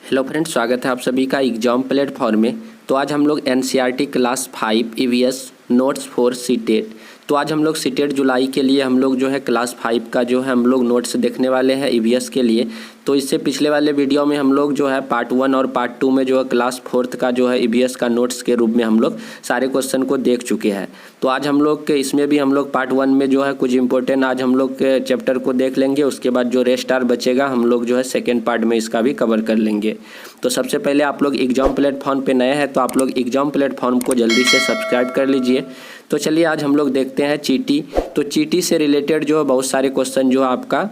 Hello friends, स्वागत है आप सभी का एग्जाम प्लेटफॉर्म में। तो आज हम लोग NCERT class 5 EVS notes for CTET. तो आज हम लोग सीटेट जुलाई के लिए हम लोग जो है क्लास 5 का जो है हम लोग नोट्स देखने वाले हैं ईवीएस के लिए। तो इससे पिछले वाले वीडियो में हम लोग जो है पार्ट 1 और पार्ट 2 में जो है क्लास 4 का जो है ईवीएस का नोट्स के रूप में हम लोग सारे क्वेश्चन को देख चुके हैं। तो आज हम लोग के इसमें भी हम लोग पार्ट 1 में जो है कुछ इंपॉर्टेंट आज हम लोग के चैप्टर को देख लेंगे। उसके बाद जो रेस्ट आर बचेगा हम लोग जो है सेकेंड पार्ट में इसका भी कवर कर लेंगे। तो सबसे पहले आप लोग एग्जाम प्लेटफॉर्म पे नए हैं तो आप लोग एग्जाम प्लेटफॉर्म को जल्दी से सब्सक्राइब कर लीजिए। तो चलिए आज हम लोग देखते हैं चीटी। तो चीटी से रिलेटेड जो है बहुत सारे क्वेश्चन जो आपका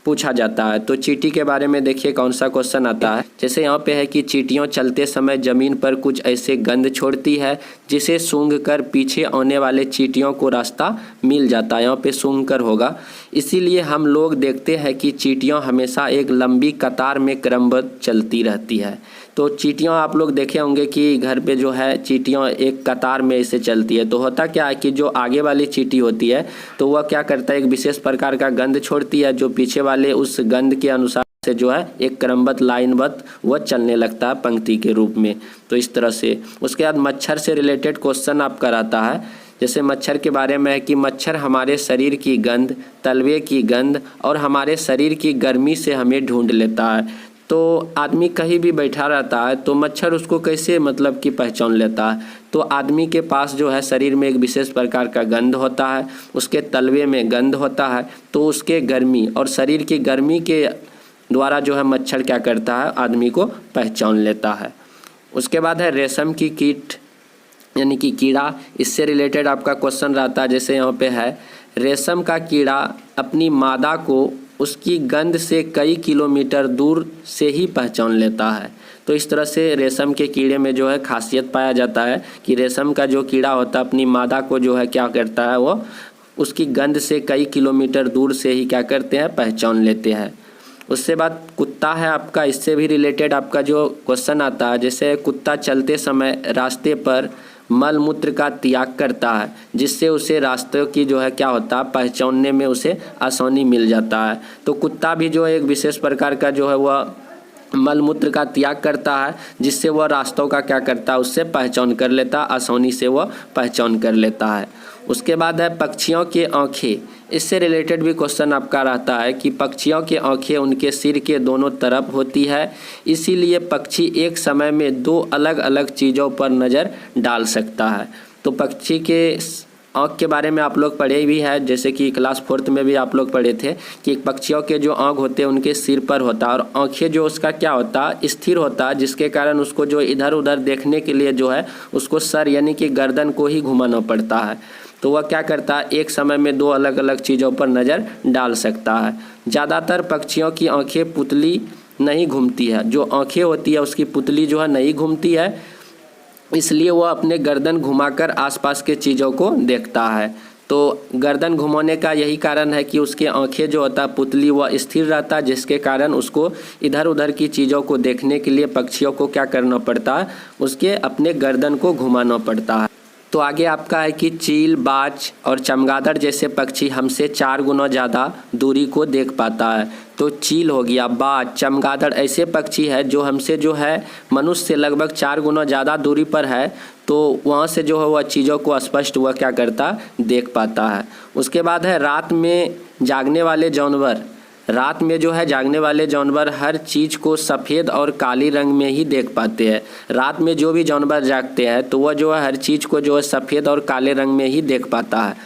पूछा जाता है। तो चीटी के बारे में देखिए कौन सा क्वेश्चन आता है। जैसे यहाँ पे है कि चींटियों चलते समय जमीन पर कुछ ऐसे गंध छोड़ती है जिसे सूंघ कर पीछे आने वाले चींटियों को रास्ता मिल जाता है। यहाँ पे सूंघ कर होगा। इसीलिए हम लोग देखते हैं कि चींटियाँ हमेशा एक लंबी कतार में क्रमबद्ध चलती रहती है। तो चींटियाँ आप लोग देखे होंगे कि घर पे जो है चींटियाँ एक कतार में ऐसे चलती है। तो होता क्या है कि जो आगे वाली चींटी होती है तो वह क्या करता है, एक विशेष प्रकार का गंध छोड़ती है जो पीछे वाले उस गंध के अनुसार से जो है एक क्रमबद्ध लाइनबद्ध वह चलने लगता है पंक्ति के रूप में। तो इस तरह से उसके बाद मच्छर से रिलेटेड क्वेश्चन आपका रहता है। जैसे मच्छर के बारे में है कि मच्छर हमारे शरीर की गंध, तलवे की गंध और हमारे शरीर की गर्मी से हमें ढूंढ लेता है। तो आदमी कहीं भी बैठा रहता है तो मच्छर उसको कैसे मतलब कि पहचान लेता है। तो आदमी के पास जो है शरीर में एक विशेष प्रकार का गंध होता है, उसके तलवे में गंध होता है। तो उसके गर्मी और शरीर की गर्मी के द्वारा जो है मच्छर क्या करता है, आदमी को पहचान लेता है। उसके बाद है रेशम की कीट यानी कि कीड़ा। इससे रिलेटेड आपका क्वेश्चन रहता है। जैसे यहाँ पे है रेशम का कीड़ा अपनी मादा को उसकी गंध से कई किलोमीटर दूर से ही पहचान लेता है। तो इस तरह से रेशम के कीड़े में जो है खासियत पाया जाता है कि रेशम का जो कीड़ा होता है अपनी मादा को जो है क्या करता है, वो उसकी गंध से कई किलोमीटर दूर से ही क्या करते हैं, पहचान लेते हैं। उसके बाद कुत्ता है आपका। इससे भी रिलेटेड आपका जो क्वेश्चन आता है, जैसे कुत्ता चलते समय रास्ते पर मल मूत्र का त्याग करता है जिससे उसे रास्ते की जो है क्या होता है, पहचानने में उसे आसानी मिल जाता है। तो कुत्ता भी जो एक विशेष प्रकार का जो है वह मल मूत्र का त्याग करता है जिससे वह रास्तों का क्या करता है, उससे पहचान कर लेता है, आसानी से वह पहचान कर लेता है। उसके बाद है पक्षियों की आँखें। इससे रिलेटेड भी क्वेश्चन आपका रहता है कि पक्षियों की आँखें उनके सिर के दोनों तरफ होती है, इसीलिए पक्षी एक समय में दो अलग अलग चीज़ों पर नज़र डाल सकता है। तो पक्षी के आँख के बारे में आप लोग पढ़े भी है, जैसे कि क्लास 4 में भी आप लोग पढ़े थे कि पक्षियों के जो आँख होते हैं उनके सिर पर होता है और आँखें जो उसका क्या होता है, स्थिर होता है, जिसके कारण उसको जो इधर उधर देखने के लिए जो है उसको सर यानी कि गर्दन को ही घुमाना पड़ता है। तो वह क्या करता है, एक समय में दो अलग अलग चीज़ों पर नज़र डाल सकता है। ज़्यादातर पक्षियों की आँखें पुतली नहीं घूमती है, जो आँखें होती है उसकी पुतली जो है नहीं घूमती है, इसलिए वह अपने गर्दन घुमाकर आसपास के चीज़ों को देखता है। तो गर्दन घुमाने का यही कारण है कि उसके आँखें जो होता है पुतली वह स्थिर रहता है, जिसके कारण उसको इधर उधर की चीज़ों को देखने के लिए पक्षियों को क्या करना पड़ता है, उसके अपने गर्दन को घुमाना पड़ता है। तो आगे आपका है कि चील, बाज और चमगादड़ जैसे पक्षी हमसे 4 गुना ज़्यादा दूरी को देख पाता है। तो चील हो गया, बाज, चमगादड़ ऐसे पक्षी है जो हमसे जो है मनुष्य से लगभग 4 गुना ज़्यादा दूरी पर है। तो वहाँ से जो है वह चीज़ों को स्पष्ट वह क्या करता, देख पाता है। उसके बाद है रात में जागने वाले जानवर। रात में जो है जागने वाले जानवर हर चीज़ को सफ़ेद और काली रंग में ही देख पाते हैं। रात में जो भी जानवर जागते हैं तो वह जो है हर चीज़ को जो है सफ़ेद और काले रंग में ही देख पाता है।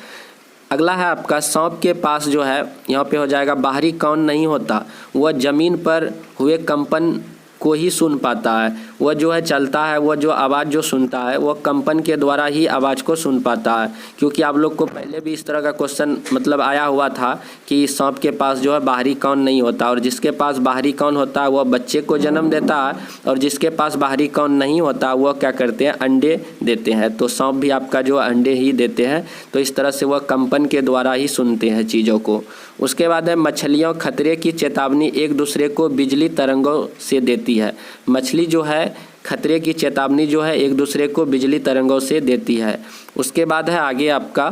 अगला है आपका सांप के पास जो है यहाँ पे हो जाएगा बाहरी कान नहीं होता, वह ज़मीन पर हुए कंपन को ही सुन पाता है। वह जो है चलता है, वह जो आवाज़ जो सुनता है वह कंपन के द्वारा ही आवाज़ को सुन पाता है। क्योंकि आप लोग को पहले भी इस तरह का क्वेश्चन मतलब आया हुआ था कि सांप के पास जो है बाहरी कान नहीं होता और जिसके पास बाहरी कान होता है वह बच्चे को जन्म देता है और जिसके पास बाहरी कान नहीं होता वह क्या करते हैं, अंडे देते हैं। तो सांप भी आपका जो अंडे ही देते हैं। तो इस तरह से वह कंपन के द्वारा ही सुनते हैं चीज़ों को। उसके बाद है मछलियाँ खतरे की चेतावनी एक दूसरे को बिजली तरंगों से देती है। मछली जो है खतरे की चेतावनी जो है एक दूसरे को बिजली तरंगों से देती है। उसके बाद है आगे आपका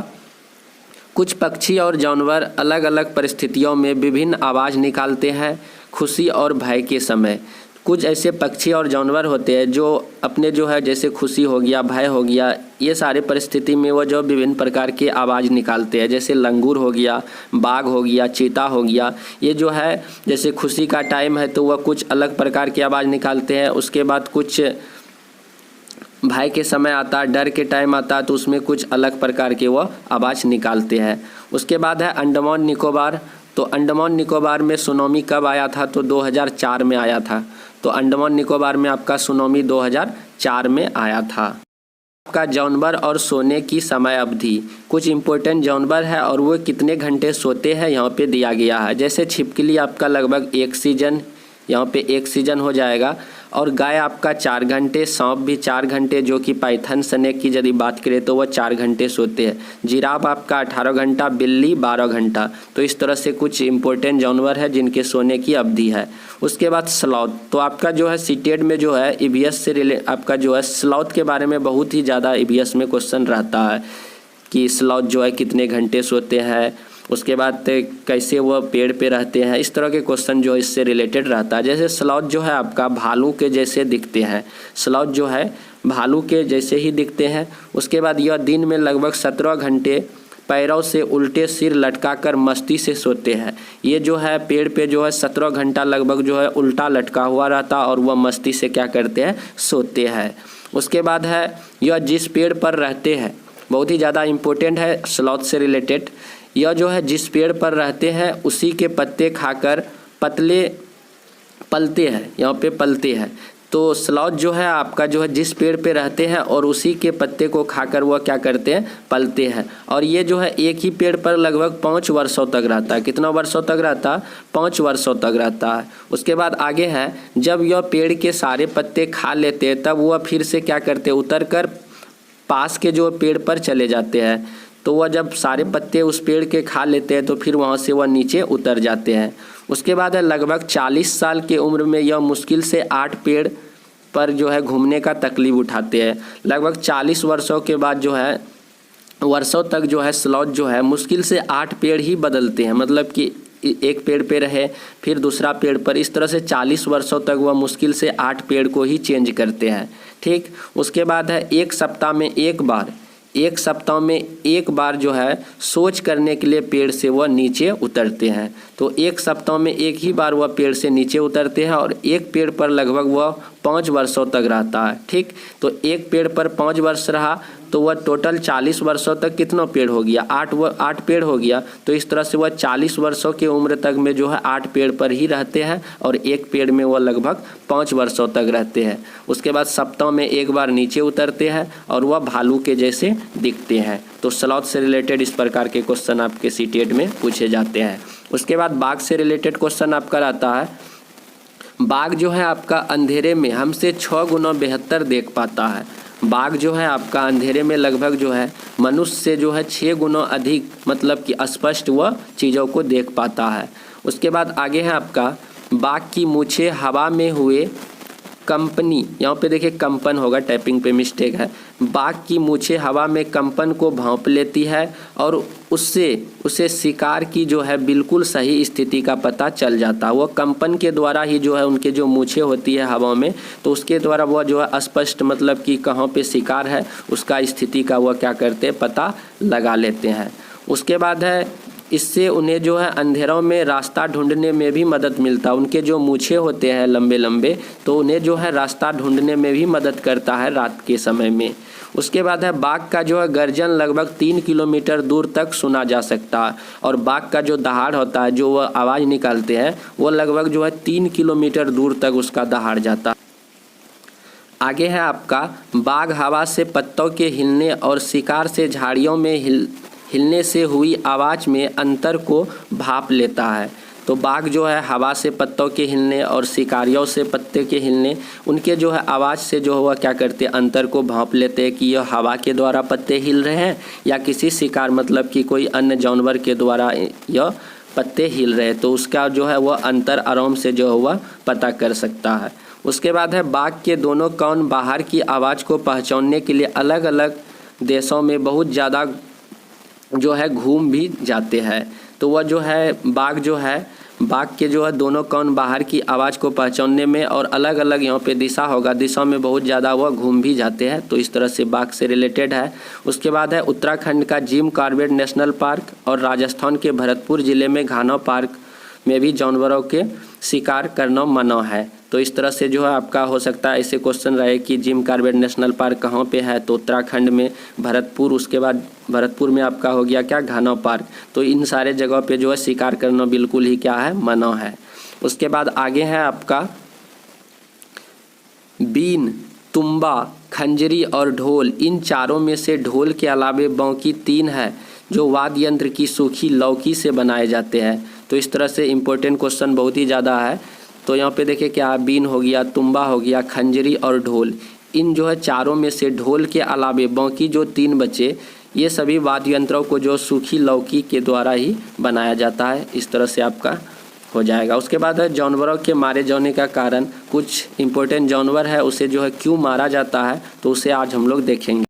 कुछ पक्षी और जानवर अलग अलग परिस्थितियों में विभिन्न आवाज़ निकालते हैं खुशी और भय के समय। कुछ ऐसे पक्षी और जानवर होते हैं जो अपने जो है जैसे खुशी हो गया, भय हो गया, ये सारे परिस्थिति में वो जो विभिन्न प्रकार के आवाज़ निकालते हैं। जैसे लंगूर हो गया, बाघ हो गया, चीता हो गया, ये जो है जैसे खुशी का टाइम है तो वह कुछ अलग प्रकार की आवाज़ निकालते हैं। उसके बाद कुछ भय के समय आता है, डर के टाइम आता है तो उसमें कुछ अलग प्रकार के वो आवाज़ निकालते हैं। उसके बाद है अंडमान निकोबार। तो अंडमान निकोबार में सुनामी कब आया था? तो 2004 में आया था। तो अंडमान निकोबार में आपका सुनामी 2004 में आया था। आपका जानवर और सोने की समय अवधि, कुछ इम्पोर्टेंट जानवर है और वो कितने घंटे सोते हैं यहाँ पे दिया गया है। जैसे छिपकली आपका लगभग 1 सीजन, यहाँ पे 1 सीजन हो जाएगा। और गाय आपका 4 घंटे, सांप भी 4 घंटे, जो कि पाइथन स्नेक की यदि बात करें तो वह 4 घंटे सोते हैं। जिराफ आपका 18 घंटा, बिल्ली 12 घंटा। तो इस तरह से कुछ इंपॉर्टेंट जानवर है जिनके सोने की अवधि है। उसके बाद स्लॉथ, तो आपका जो है सीटेट में जो है ईवीएस से आपका जो है स्लॉथ के बारे में बहुत ही ज़्यादा ईवीएस में क्वेश्चन रहता है कि स्लॉथ जो है कितने घंटे सोते हैं, उसके बाद कैसे वह पेड़ पे रहते हैं। इस तरह के क्वेश्चन जो इससे रिलेटेड रहता है। जैसे स्लॉथ जो है आपका भालू के जैसे दिखते हैं, स्लॉथ जो है भालू के जैसे ही दिखते हैं। उसके बाद यह दिन में लगभग 17 घंटे पैरों से उल्टे सिर लटकाकर मस्ती से सोते हैं। ये जो है पेड़ पे जो है 17 घंटा लगभग जो है उल्टा लटका हुआ रहता और वह मस्ती से क्या करते हैं, सोते हैं। उसके बाद है यह जिस पेड़ पर रहते हैं, बहुत ही ज़्यादा इम्पोर्टेंट है स्लॉथ से रिलेटेड। यह जो है जिस पेड़ पर रहते हैं उसी के पत्ते खाकर पलते हैं, यहाँ पे पलते हैं। तो स्लॉथ जो है आपका जो है जिस पेड़ पे रहते हैं और उसी के पत्ते को खाकर वह क्या करते हैं, पलते हैं। और ये जो है एक ही पेड़ पर लगभग 5 वर्षों तक रहता है। कितना वर्षों तक रहता है? 5 वर्षों तक रहता है। उसके बाद आगे है जब यह पेड़ के सारे पत्ते खा लेते हैं तब वह फिर से क्या करते हैं, उतर कर पास के जो पेड़ पर चले जाते हैं। तो वह जब सारे पत्ते उस पेड़ के खा लेते हैं तो फिर वहाँ से वह नीचे उतर जाते हैं। उसके बाद है लगभग 40 साल की उम्र में यह मुश्किल से 8 पेड़ पर जो है घूमने का तकलीफ उठाते हैं। लगभग 40 वर्षों के बाद जो है वर्षों तक जो है स्लॉथ जो है मुश्किल से 8 पेड़ ही बदलते हैं। मतलब कि एक पेड़ पे रहे फिर दूसरा पेड़ पर, इस तरह से 40 वर्षों तक वह मुश्किल से 8 पेड़ को ही चेंज करते हैं। ठीक, उसके बाद है एक सप्ताह में एक बार जो है सोच करने के लिए पेड़ से वह नीचे उतरते हैं। तो एक सप्ताह में एक ही बार वह पेड़ से नीचे उतरते हैं और एक पेड़ पर लगभग वह 5 वर्षों तक रहता है। ठीक, तो एक पेड़ पर 5 वर्ष रहा तो वह टोटल 40 वर्षों तक कितना पेड़ हो गया, 8 पेड़ हो गया। तो इस तरह से वह 40 वर्षों की उम्र तक में जो है 8 पेड़ पर ही रहते हैं और एक पेड़ में वह लगभग 5 वर्षों तक रहते हैं। उसके बाद सप्ताह में एक बार नीचे उतरते हैं और वह भालू के जैसे दिखते हैं। तो स्लॉथ से रिलेटेड इस प्रकार के क्वेश्चन आपके सीटेट में पूछे जाते हैं। उसके बाद बाघ से रिलेटेड क्वेश्चन आपका रहता है। बाघ जो है आपका अंधेरे में हमसे 6 गुना बेहतर देख पाता है। बाघ जो है आपका अंधेरे में लगभग जो है मनुष्य से जो है 6 गुना अधिक मतलब कि स्पष्ट वह चीज़ों को देख पाता है। उसके बाद आगे है आपका बाघ की मूछें हवा में हुए कंपनी, यहाँ पे देखिए कंपन होगा, टाइपिंग पे मिस्टेक है। बाघ की मूछें हवा में कंपन को भांप लेती है और उसे शिकार की जो है बिल्कुल सही स्थिति का पता चल जाता है। वह कंपन के द्वारा ही जो है उनके जो मूछें होती है हवा में, तो उसके द्वारा वह जो है स्पष्ट मतलब कि कहाँ पे शिकार है उसका स्थिति का वह क्या करते हैं, पता लगा लेते हैं। उसके बाद है इससे उन्हें जो है अंधेरों में रास्ता ढूंढने में भी मदद मिलता है। उनके जो मूछें होते हैं लंबे लंबे, तो उन्हें जो है रास्ता ढूंढने में भी मदद करता है रात के समय में। उसके बाद है बाघ का जो है गर्जन लगभग 3 किलोमीटर दूर तक सुना जा सकता है और बाघ का जो दहाड़ होता है, जो वह आवाज़ निकालते हैं, वो लगभग जो है 3 किलोमीटर दूर तक उसका दहाड़ जाता है। आगे है आपका बाघ हवा से पत्तों के हिलने और शिकार से झाड़ियों में हिलने से हुई आवाज़ में अंतर को भांप लेता है। तो बाघ जो है हवा से पत्तों के हिलने और शिकारियों से पत्ते के हिलने, उनके जो है आवाज़ से जो हुआ क्या करते हैं, अंतर को भांप लेते हैं कि यह हवा के द्वारा पत्ते हिल रहे हैं या किसी शिकार मतलब कि कोई अन्य जानवर के द्वारा यह पत्ते हिल रहे हैं। तो उसका जो है वह अंतर आराम से जो हुआ पता कर सकता है। उसके बाद है बाघ के दोनों कान बाहर की आवाज़ को पहचानने के लिए अलग अलग देशों में बहुत ज़्यादा जो है घूम भी जाते हैं। तो वह जो है बाघ जो है बाघ के जो है दोनों कान बाहर की आवाज़ को पहचानने में और अलग अलग यहाँ पे दिशा होगा, दिशा में बहुत ज़्यादा वह घूम भी जाते हैं, तो इस तरह से बाघ से रिलेटेड है। उसके बाद है उत्तराखंड का जिम कॉर्बेट नेशनल पार्क और राजस्थान के भरतपुर ज़िले में घाना पार्क में भी जानवरों के शिकार करना मना है। तो इस तरह से जो है आपका हो सकता है ऐसे क्वेश्चन रहे कि जिम कॉर्बेट नेशनल पार्क कहाँ पे है, तो उत्तराखंड में भरतपुर, उसके बाद भरतपुर में आपका हो गया क्या, घाना पार्क। तो इन सारे जगह पे जो है शिकार करना बिल्कुल ही क्या है, मना है। उसके बाद आगे है आपका बीन, तुम्बा, खंजरी और ढोल। इन चारों में से ढोल के अलावे बाकी तीन है जो वाद्य यंत्र की सूखी लौकी से बनाए जाते हैं। तो इस तरह से इम्पोर्टेंट क्वेश्चन बहुत ही ज़्यादा है। तो यहाँ पे देखिए क्या, बीन हो गया, तुम्बा हो गया, खंजरी और ढोल। इन जो है चारों में से ढोल के अलावे बाकी जो तीन बचे, ये सभी वाद्य यंत्रों को जो सूखी लौकी के द्वारा ही बनाया जाता है। इस तरह से आपका हो जाएगा। उसके बाद है जानवरों के मारे जाने का कारण। कुछ इम्पोर्टेंट जानवर है उसे जो है क्यों मारा जाता है, तो उसे आज हम लोग देखेंगे।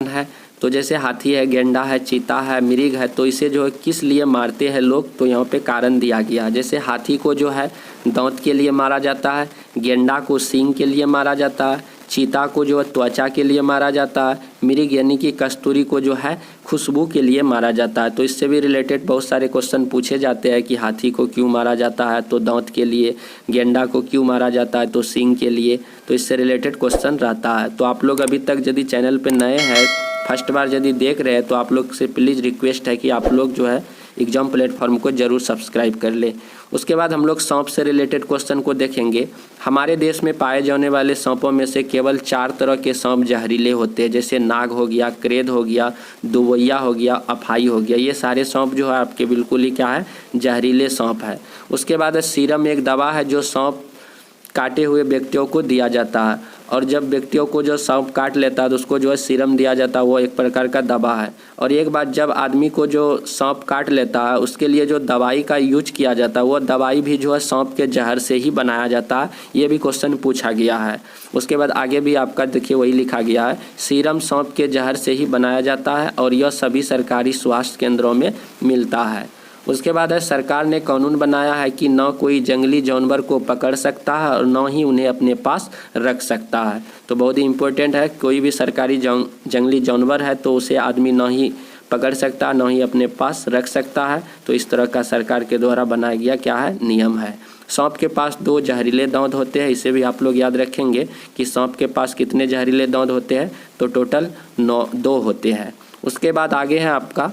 है तो जैसे हाथी है, गेंडा है, चीता है, मृग है, तो इसे जो है किस लिए मारते हैं लोग, तो यहाँ पे कारण दिया गया। जैसे हाथी को जो है दांत के लिए मारा जाता है, गेंडा को सींग के लिए मारा जाता है, चीता को जो है त्वचा के लिए मारा जाता है, मृग यानी कि कस्तूरी को जो है खुशबू के लिए मारा जाता है। तो इससे भी रिलेटेड बहुत सारे क्वेश्चन पूछे जाते हैं कि हाथी को क्यों मारा जाता है, तो दांत के लिए, गेंडा को क्यों मारा जाता है, तो सींग के लिए। तो इससे रिलेटेड क्वेश्चन रहता है। तो आप लोग अभी तक यदि चैनल पर नए हैं, फर्स्ट बार यदि देख रहे हैं, तो आप लोग से प्लीज़ रिक्वेस्ट है कि आप लोग जो है एग्जाम प्लेटफॉर्म को ज़रूर सब्सक्राइब कर ले। उसके बाद हम लोग सांप से रिलेटेड क्वेश्चन को देखेंगे। हमारे देश में पाए जाने वाले सांपों में से केवल 4 तरह के सांप जहरीले होते हैं, जैसे नाग हो गया, क्रेद हो गया, दुवैया हो गया, अफाई हो गया। ये सारे सांप जो है आपके बिल्कुल ही क्या है, जहरीले सांप है। उसके बाद सीरम एक दवा है जो सांप काटे हुए व्यक्तियों को दिया जाता है, और जब व्यक्तियों को जो सांप काट लेता है तो उसको जो है सीरम दिया जाता है, वो एक प्रकार का दवा है। और एक बार जब आदमी को जो सांप काट लेता है उसके लिए जो दवाई का यूज किया जाता है, वो दवाई भी जो है सांप के जहर से ही बनाया जाता है। ये भी क्वेश्चन पूछा गया है। उसके बाद आगे भी आपका देखिए वही लिखा गया है, सीरम सांप के जहर से ही बनाया जाता है और यह सभी सरकारी स्वास्थ्य केंद्रों में मिलता है। उसके बाद है सरकार ने कानून बनाया है कि न कोई जंगली जानवर को पकड़ सकता है और न ही उन्हें अपने पास रख सकता है। तो बहुत ही इम्पोर्टेंट है, कोई भी सरकारी जंगली जानवर है तो उसे आदमी न ही पकड़ सकता है, न ही अपने पास रख सकता है। तो इस तरह का सरकार के द्वारा बनाया गया क्या है, नियम है। सांप के पास 2 जहरीले दांत होते हैं, इसे भी आप लोग याद रखेंगे कि सांप के पास कितने जहरीले दांत होते हैं, तो टोटल 2 होते हैं। उसके बाद आगे है आपका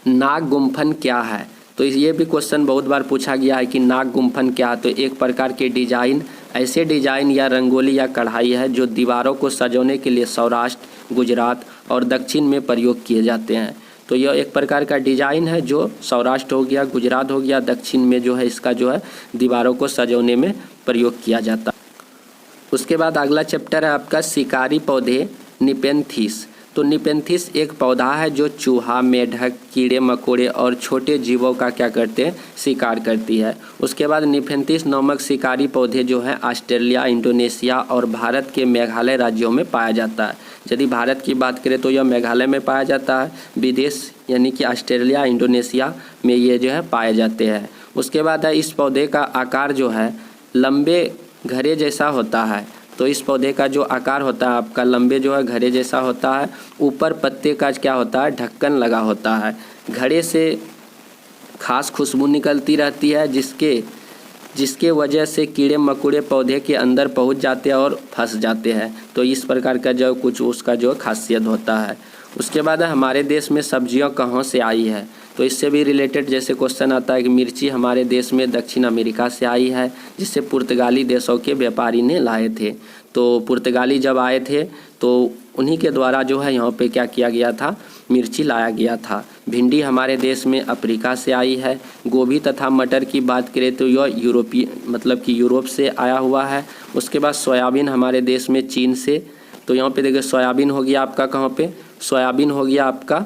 नाग गुम्फन क्या है। तो ये भी क्वेश्चन बहुत बार पूछा गया है कि नाग गुम्फन क्या है। तो एक प्रकार के डिजाइन, ऐसे डिजाइन या रंगोली या कढ़ाई है जो दीवारों को सजाने के लिए सौराष्ट्र, गुजरात और दक्षिण में प्रयोग किए जाते हैं। तो यह एक प्रकार का डिजाइन है जो सौराष्ट्र हो गया, गुजरात हो गया, दक्षिण में जो है इसका जो है दीवारों को सजाने में प्रयोग किया जाता है। उसके बाद अगला चैप्टर है आपका शिकारी पौधे, निपेंथिस। तो निपेंथिस एक पौधा है जो चूहा, मेढक, कीड़े मकोड़े और छोटे जीवों का क्या करते हैं, शिकार करती है। उसके बाद निपेंथिस नामक शिकारी पौधे जो है ऑस्ट्रेलिया, इंडोनेशिया और भारत के मेघालय राज्यों में पाया जाता है। यदि भारत की बात करें तो यह मेघालय में पाया जाता है, विदेश यानी कि ऑस्ट्रेलिया, इंडोनेशिया में ये जो है पाए जाते हैं। उसके बाद है इस पौधे का आकार जो है लंबे घड़े जैसा होता है। तो इस पौधे का जो आकार होता है आपका लंबे जो है घड़े जैसा होता है। ऊपर पत्ते का क्या होता है, ढक्कन लगा होता है। घड़े से खास खुशबू निकलती रहती है जिसके वजह से कीड़े मकोड़े पौधे के अंदर पहुंच जाते हैं और फंस जाते हैं। तो इस प्रकार का जो कुछ उसका जो खासियत होता है। उसके बाद हमारे देश में सब्जियां कहाँ से आई है। तो इससे भी रिलेटेड जैसे क्वेश्चन आता है कि मिर्ची हमारे देश में दक्षिण अमेरिका से आई है, जिसे पुर्तगाली देशों के व्यापारी ने लाए थे। तो पुर्तगाली जब आए थे तो उन्हीं के द्वारा जो है यहाँ पे क्या किया गया था, मिर्ची लाया गया था। भिंडी हमारे देश में अफ्रीका से आई है। गोभी तथा मटर की बात करें तो यह यूरोप से आया हुआ है। उसके बाद सोयाबीन हमारे देश में चीन से। तो यहाँ पे देखिए सोयाबीन हो गया आपका कहाँ पे, सोयाबीन हो गया आपका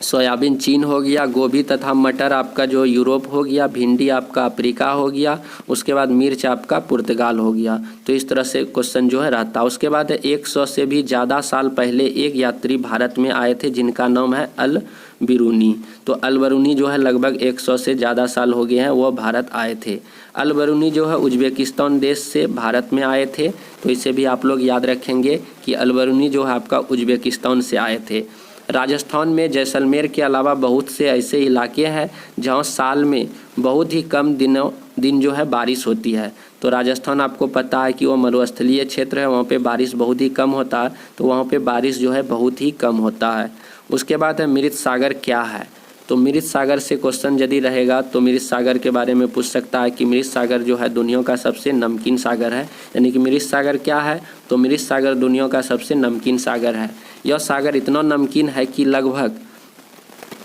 सोयाबीन चीन हो गया, गोभी तथा मटर आपका जो यूरोप हो गया, भिंडी आपका अफ्रीका हो गया, उसके बाद मिर्च आपका पुर्तगाल हो गया। तो इस तरह से क्वेश्चन जो है रहता है। उसके बाद 100 से भी ज़्यादा साल पहले एक यात्री भारत में आए थे जिनका नाम है अल बिरूनी। तो अल बिरूनी जो है लगभग 100 से ज़्यादा साल हो गए हैं वो भारत आए थे। अल बिरूनी जो है उज्बेकिस्तान देश से भारत में आए थे। तो इसे भी आप लोग याद रखेंगे कि अल बिरूनी जो है आपका उज्बेकिस्तान से आए थे। राजस्थान में जैसलमेर के अलावा बहुत से ऐसे इलाके हैं जहां साल में बहुत ही कम दिन जो है बारिश होती है। तो राजस्थान आपको पता है कि वो मरुस्थलीय क्षेत्र है, वहाँ पे बारिश बहुत ही कम होता है। तो वहाँ पे बारिश जो है बहुत ही कम होता है। उसके बाद है मृत सागर क्या है। तो मृत सागर से क्वेश्चन यदि रहेगा तो मृत सागर के बारे में पूछ सकता है कि मृत सागर जो है दुनिया का सबसे नमकीन सागर है। यानी कि मृत सागर क्या है, तो मृत सागर दुनिया का सबसे नमकीन सागर है। यह सागर इतना नमकीन है कि लगभग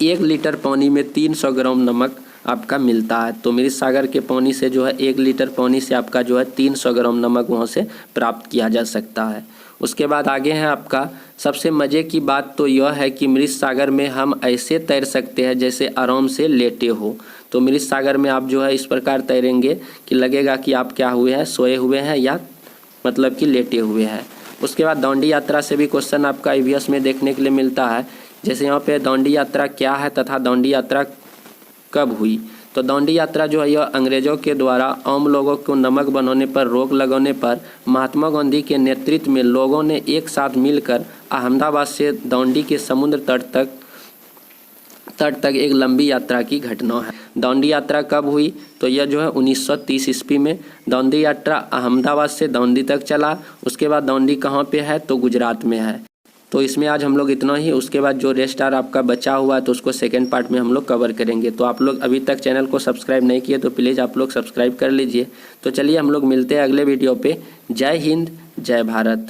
1 लीटर पानी में 300 ग्राम नमक आपका मिलता है। तो मृत सागर के पानी से जो है 1 लीटर पानी से आपका जो है 300 ग्राम नमक वहाँ से प्राप्त किया जा सकता है। उसके बाद आगे है आपका सबसे मज़े की बात तो यह है कि मृत सागर में हम ऐसे तैर सकते हैं जैसे आराम से लेटे हो। तो मृत सागर में आप जो है इस प्रकार तैरेंगे कि लगेगा कि आप क्या हुए हैं, सोए हुए हैं या मतलब कि लेटे हुए हैं। उसके बाद दांडी यात्रा से भी क्वेश्चन आपका ईवीएस में देखने के लिए मिलता है। जैसे यहाँ पे दांडी यात्रा क्या है तथा दांडी यात्रा कब हुई। तो दांडी यात्रा जो है यह अंग्रेज़ों के द्वारा आम लोगों को नमक बनाने पर रोक लगाने पर महात्मा गांधी के नेतृत्व में लोगों ने एक साथ मिलकर अहमदाबाद से दांडी के समुद्र तट तक एक लंबी यात्रा की घटना है। दांडी यात्रा कब हुई, तो यह जो है 1930 ईस्वी में दांडी यात्रा अहमदाबाद से दांडी तक चला। उसके बाद दांडी कहाँ पे है, तो गुजरात में है। तो इसमें आज हम लोग इतना ही। उसके बाद जो रेस्ट आवर आपका बचा हुआ है तो उसको सेकंड पार्ट में हम लोग कवर करेंगे। तो आप लोग अभी तक चैनल को सब्सक्राइब नहीं किए तो प्लीज़ आप लोग सब्सक्राइब कर लीजिए। तो चलिए हम लोग मिलते हैं अगले वीडियो पे। जय हिंद, जय भारत।